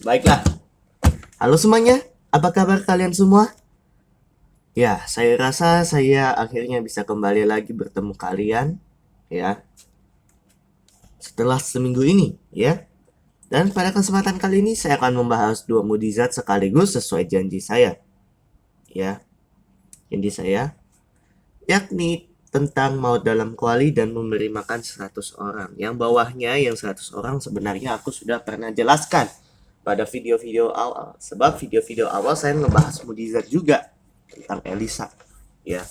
Baiklah, halo semuanya, apa kabar kalian semua? Ya, saya rasa saya akhirnya bisa kembali lagi bertemu kalian, ya, setelah seminggu ini, ya. Dan pada kesempatan kali ini saya akan membahas dua mukjizat sekaligus sesuai janji saya, ya. Janji saya, yakni tentang maut dalam kuali dan memberi makan 100 orang. Yang bawahnya, yang 100 orang sebenarnya aku sudah pernah jelaskan pada video-video awal. Sebab video-video awal saya ngebahas mukjizat juga tentang Elisa, ya.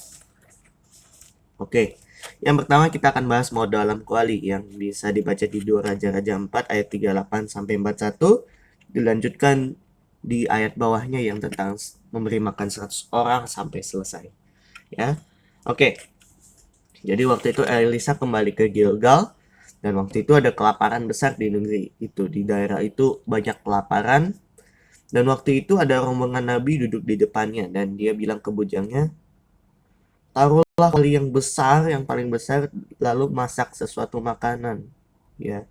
Oke, yang pertama kita akan bahas maut dalam kuali yang bisa dibaca di 2 Raja-Raja 4 ayat 38 sampai 41, dilanjutkan di ayat bawahnya yang tentang memberi makan 100 orang sampai selesai, ya. Oke, jadi waktu itu Elisa kembali ke Gilgal dan waktu itu ada kelaparan besar di negeri itu. Di daerah itu banyak kelaparan dan waktu itu ada rombongan nabi duduk di depannya dan dia bilang ke bujangnya, taruhlah kuali yang besar, yang paling besar, lalu masak sesuatu makanan, ya.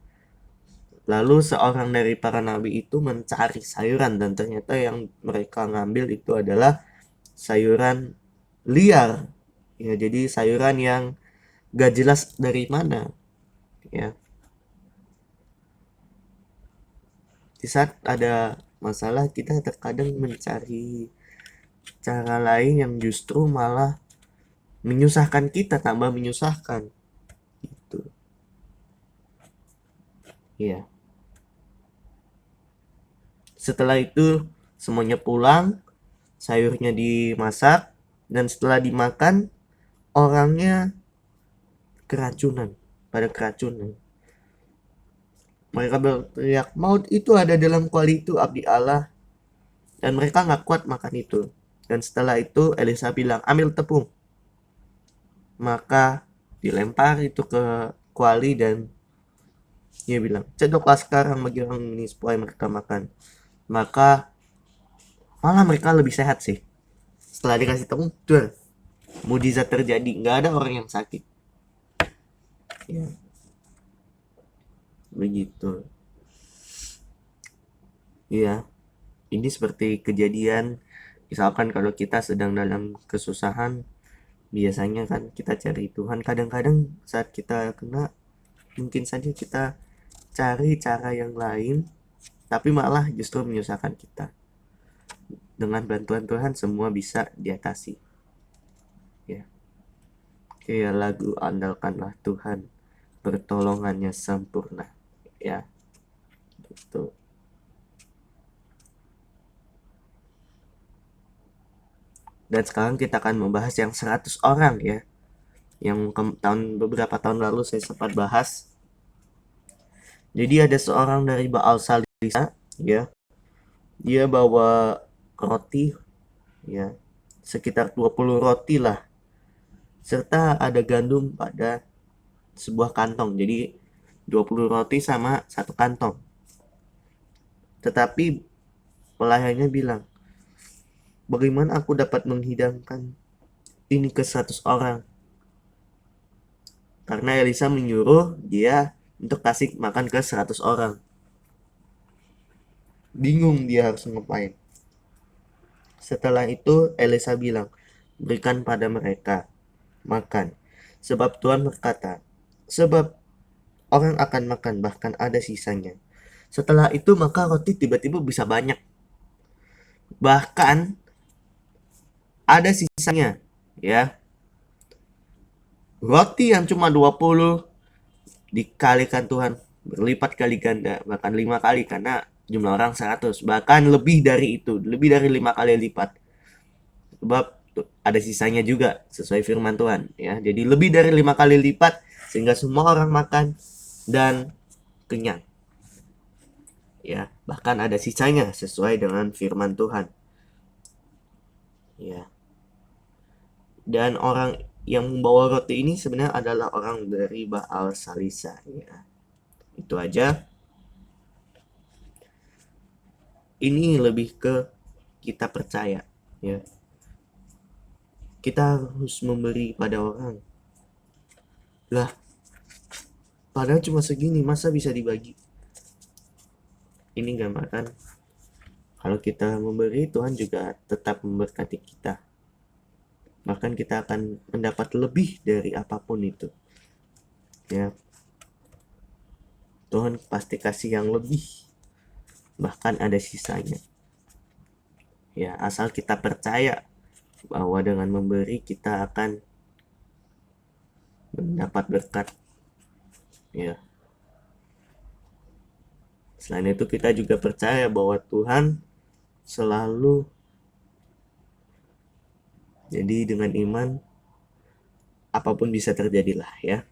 Lalu seorang dari para nabi itu mencari sayuran dan ternyata yang mereka ngambil itu adalah sayuran liar, ya. Jadi sayuran yang gak jelas dari mana, ya. Di saat ada masalah kita terkadang mencari cara lain yang justru malah menyusahkan kita, tambah menyusahkan, gitu, ya. Setelah itu semuanya pulang, sayurnya dimasak, dan setelah dimakan orangnya keracunan, pada keracunan. Mereka berteriak, maut itu ada dalam kuali itu, abdi Allah. Dan mereka nggak kuat makan itu. Dan setelah itu Elisa bilang, ambil tepung. Maka dilempar itu ke kuali dan dia bilang, cedoklah sekarang bagi orang ini supaya mereka makan. Maka malah mereka lebih sehat sih. Setelah dikasih tepung, tuh, mujizat terjadi, nggak ada orang yang sakit, ya, begitu, ya. Ini seperti kejadian misalkan kalau kita sedang dalam kesusahan, biasanya kan kita cari Tuhan. Kadang-kadang saat kita kena, mungkin saja kita cari cara yang lain, tapi malah justru menyusahkan kita. Dengan bantuan Tuhan semua bisa diatasi, ya. Kayak lagu andalkanlah Tuhan, pertolongannya sempurna, ya, gitu. Dan sekarang kita akan membahas yang 100 orang, ya. Yang beberapa tahun lalu saya sempat bahas. Jadi ada seorang dari Baal Salisa, ya. Dia bawa roti, ya. Sekitar 20 roti lah. Serta ada gandum pada sebuah kantong. Jadi 20 roti sama satu kantong. Tetapi pelayannya bilang, bagaimana aku dapat menghidangkan ini ke 100 orang? Karena Elisa menyuruh dia untuk kasih makan ke 100 orang. Bingung dia harus ngapain. Setelah itu Elisa bilang, berikan pada mereka makan. Sebab Tuhan berkata, sebab orang akan makan bahkan ada sisanya. Setelah itu maka roti tiba-tiba bisa banyak. Bahkan ada sisanya, ya. Roti yang cuma 20 dikalikan Tuhan berlipat kali ganda, bahkan 5 kali karena jumlah orang 100, bahkan lebih dari itu, lebih dari 5 kali lipat. Sebab ada sisanya juga sesuai firman Tuhan, ya. Jadi lebih dari 5 kali lipat sehingga semua orang makan dan kenyang, ya. Bahkan ada sisanya sesuai dengan firman Tuhan, ya. Dan orang yang membawa roti ini sebenarnya adalah orang dari Baal Salisa, ya. Itu aja. Ini lebih ke kita percaya, ya. Kita harus memberi pada orang. Lah, padahal cuma segini, masa bisa dibagi? Ini gambaran Kalau kita memberi, Tuhan juga tetap memberkati kita. Bahkan kita akan mendapat lebih dari apapun itu. Ya, Tuhan pasti kasih yang lebih. Bahkan ada sisanya. Ya, asal kita percaya bahwa dengan memberi kita akan mendapat berkat. Ya. Selain itu kita juga percaya bahwa Tuhan selalu, jadi dengan iman apapun bisa terjadilah ya.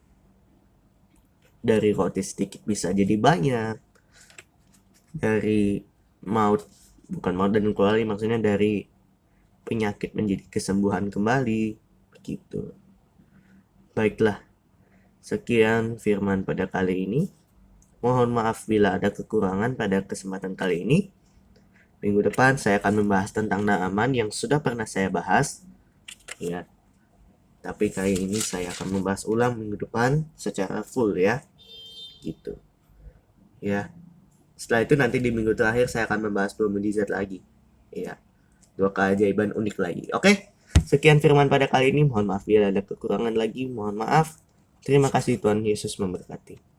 Dari roti sedikit bisa jadi banyak. Dari maut, bukan maut dan kuali, maksudnya dari penyakit menjadi kesembuhan kembali. Begitu. Baiklah, sekian firman pada kali ini. Mohon maaf bila ada kekurangan pada kesempatan kali ini. Minggu depan saya akan membahas tentang Naaman yang sudah pernah saya bahas. Ya. Tapi kali ini saya akan membahas ulang minggu depan secara full ya. Gitu. Ya. Setelah itu nanti di minggu terakhir saya akan membahas 2 mukjizat lagi. Ya. 2 keajaiban unik lagi. Oke. Sekian firman pada kali ini. Mohon maaf bila ada kekurangan lagi. Mohon maaf. Terima kasih, Tuhan Yesus memberkati.